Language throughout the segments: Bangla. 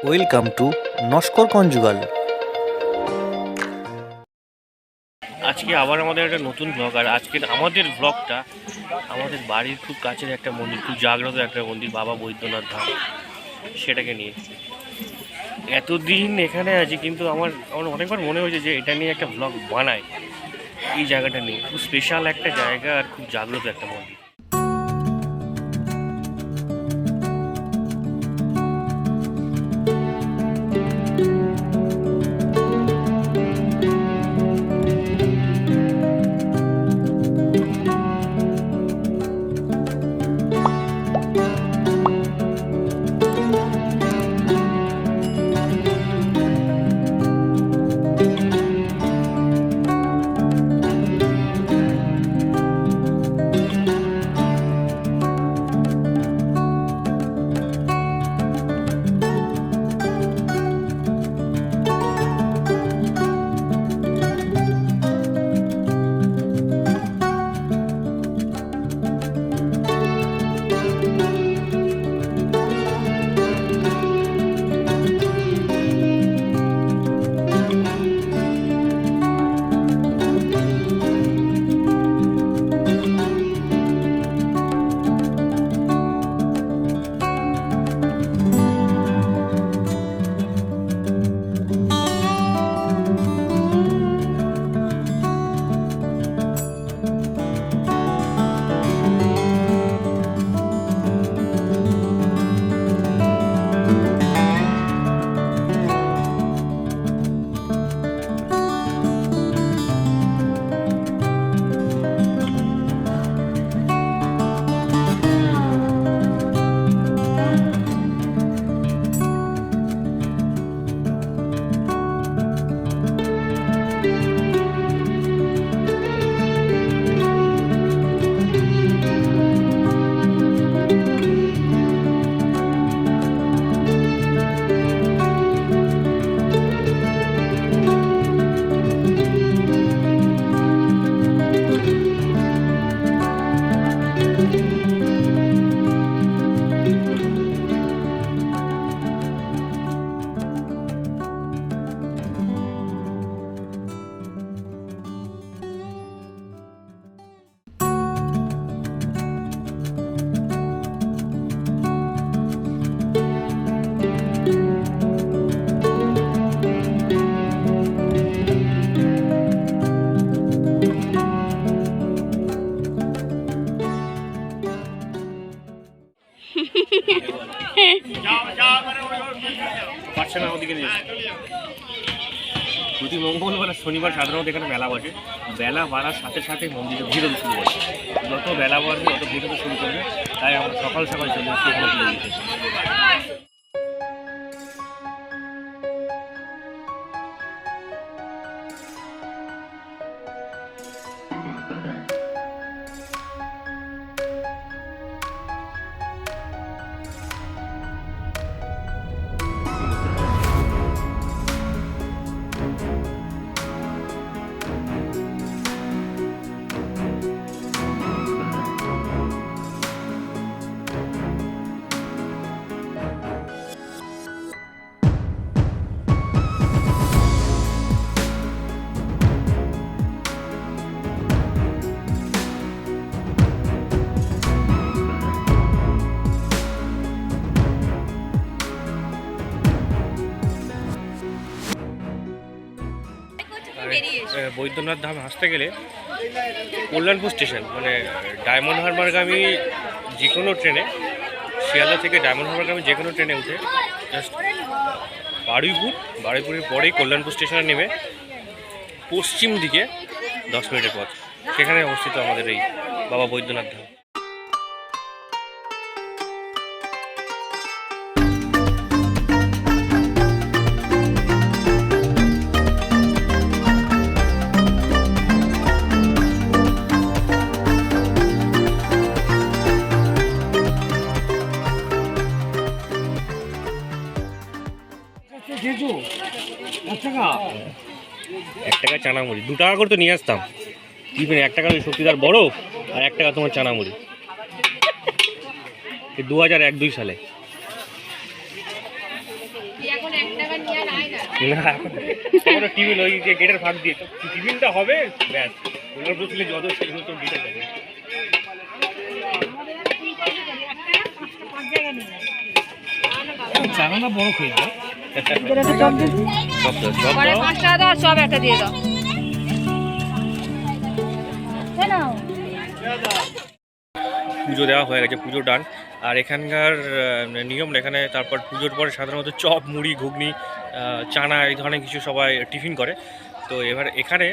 Welcome to Naskar conjugal. আজকে আবার আমাদের একটা নতুন ব্লগ। আর আজকের আমাদের ব্লগটা আমাদের বাড়ির খুব কাছের একটা মন্দির, খুব জাগ্রত একটা মন্দির, বাবা বৈদ্যনাথ ধাম, সেটাকে নিয়ে। এতদিন এখানে আছি, কিন্তু আমার অনেকবার মনে হয়েছে যে এটা নিয়ে একটা ব্লগ বানাই। এই জায়গাটা নিয়ে খুব স্পেশাল একটা জায়গা আর খুব জাগ্রত একটা মন্দির। পারছে না ওদিকে নিয়ে। প্রতি মঙ্গলবার আর শনিবার সাধারণত এখানে মেলা বসে। বেলা বাড়ার সাথে সাথে মন্দিরে ভিড় হতে শুরু করে। যত বেলা বাড়বে তত ভিড় হতে শুরু করবে। তাই আমরা সকাল সকাল চলে আসছি এখানে পুজো দিতে। বৈদ্যনাথ ধাম আসতে গেলে কল্যাণপুর স্টেশন, মানে ডায়মন্ড হারবারগামী যে কোনো ট্রেনে, শিয়ালদা থেকে ডায়মন্ড হারবারগামী যে কোনো ট্রেনে উঠে জাস্ট বারুইপুরের পরেই কল্যাণপুর স্টেশনে নেমে পশ্চিম দিকে 10 মিনিটের পথ, সেখানে অবস্থিত আমাদের এই বাবা বৈদ্যনাথ ধাম। এক টাকা চানামুড়ি, 2 টাকা করে তো নিয়ে আসতাম টিফিনে। 1 টাকা শক্তিদার বড়, আর 1 টাকা তোমার চানামুড়ি। 2001-2 সালে। না এখন টিফিন ওই যে গেটের ফাঁক দিয়ে তো টিফিনটা হবে ব্যাস ওনার বসলে যত সেগুলো তো গেটে যাবে চালানা বড় খেয়ে যায় সব একটা দিয়ে দাও পুজো দেওয়া হয়ে গেছে, পুজো ডান। আর এখানকার নিয়ম এখানে তারপর পুজোর পরে সাধারণত চপ মুড়ি ঘুগনি চানা এই ধরনের কিছু সবাই টিফিন করে। তো এবার এখানে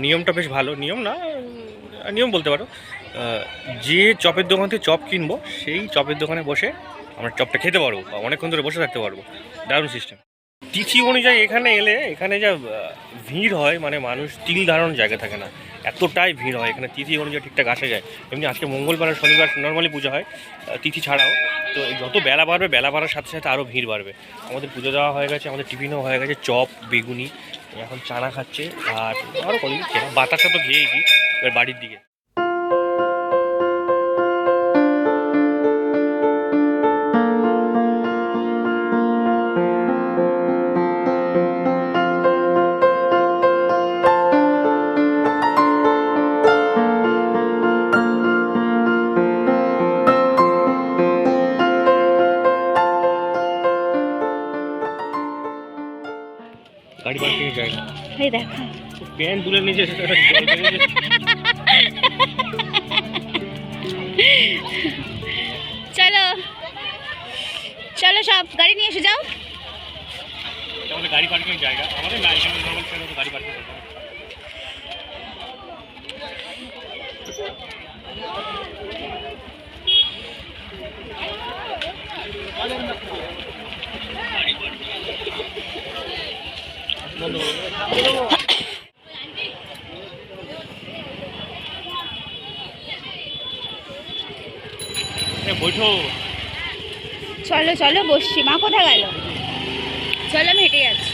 নিয়মটা বেশ ভালো, নিয়ম না নিয়ম বলতে পারো, যে চপের দোকান থেকে চপ কিনবো সেই চপের দোকানে বসে আমরা চপটা খেতে পারবো বা অনেকক্ষণ ধরে বসে থাকতে পারবো। দারুণ সিস্টেম। তিথি অনুযায়ী এখানে এলে এখানে যা ভিড় হয়, মানে মানুষ তিল ধারণ জায়গা থাকে না, এতটাই ভিড় হয় এখানে। তিথি অনুযায়ী ঠিকঠাক আসা যায়। এমনি আজকে মঙ্গলবার আর শনিবার নর্মালি পুজো হয়, তিথি ছাড়াও। তো যত বেলা বাড়বে, বেলা বাড়ার সাথে সাথে আরও ভিড় বাড়বে। আমাদের পুজো দেওয়া হয়ে গেছে, আমাদের টিফিনও হয়ে গেছে, চপ বেগুনি, এখন চানা খাচ্ছে আর আরও কোনো বাতাসা তো খেয়েছি। এবার বাড়ির দিকে গাড়ি পার্কিংয়ে যায় না। এই দেখো প্যান্ট তুলে নিচে চলো চলো সব গাড়ি নিয়ে এসে যাও। আমাদের গাড়ি পার্কিং জায়গা, আমাদের না, এখানে নর্মাল গাড়ি পার্কিং করতে হবে। বৈঠো চলো চলো বসছি। মা কোথায় গেল? চলো আমি হেঁটে যাচ্ছি।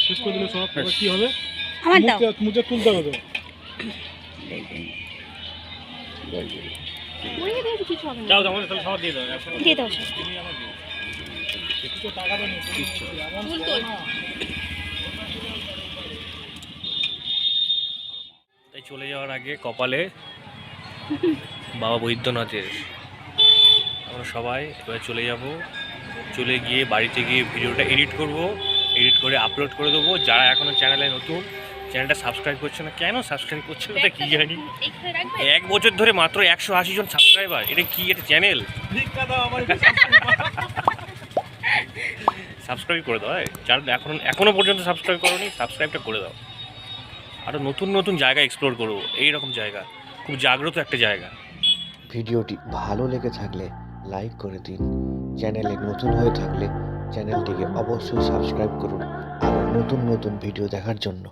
শেষ করে দিলে সব কি হবে? আমার দাও মুখে তুলতে হবে তো। যাও আমাদের তাহলে সব দিয়ে দাও, দিয়ে দাও সব। টাকাটা নেই। তাই চলে যাওয়ার আগে কপালে বাবা বৈদ্যনাথের আমরা সবাই এবার চলে যাব। চলে গিয়ে বাড়িতে গিয়ে ভিডিওটা এডিট করব, এডিট করে আপলোড করে দেবো। যারা এখনও চ্যানেলে নতুন, চ্যানেলটা সাবস্ক্রাইব করছে না, কেন সাবস্ক্রাইব করছে না তা কী জানি। 1 বছর ধরে মাত্র 180 জন সাবস্ক্রাইবার, এটা কি এটা চ্যানেল? সাবস্ক্রাইব করে দাও, যারা এখনও পর্যন্ত সাবস্ক্রাইব করোনি সাবস্ক্রাইবটা করে দাও। আরও নতুন নতুন জায়গা এক্সপ্লোর করবো, এইরকম জায়গা, খুব জাগ্রত একটা জায়গা। ভিডিওটি ভালো লেগে থাকলে লাইক করে দিন। চ্যানেলে নতুন হয়ে থাকলে চ্যানেলটিকে অবশ্যই সাবস্ক্রাইব করুন আরও নতুন নতুন ভিডিও দেখার জন্য।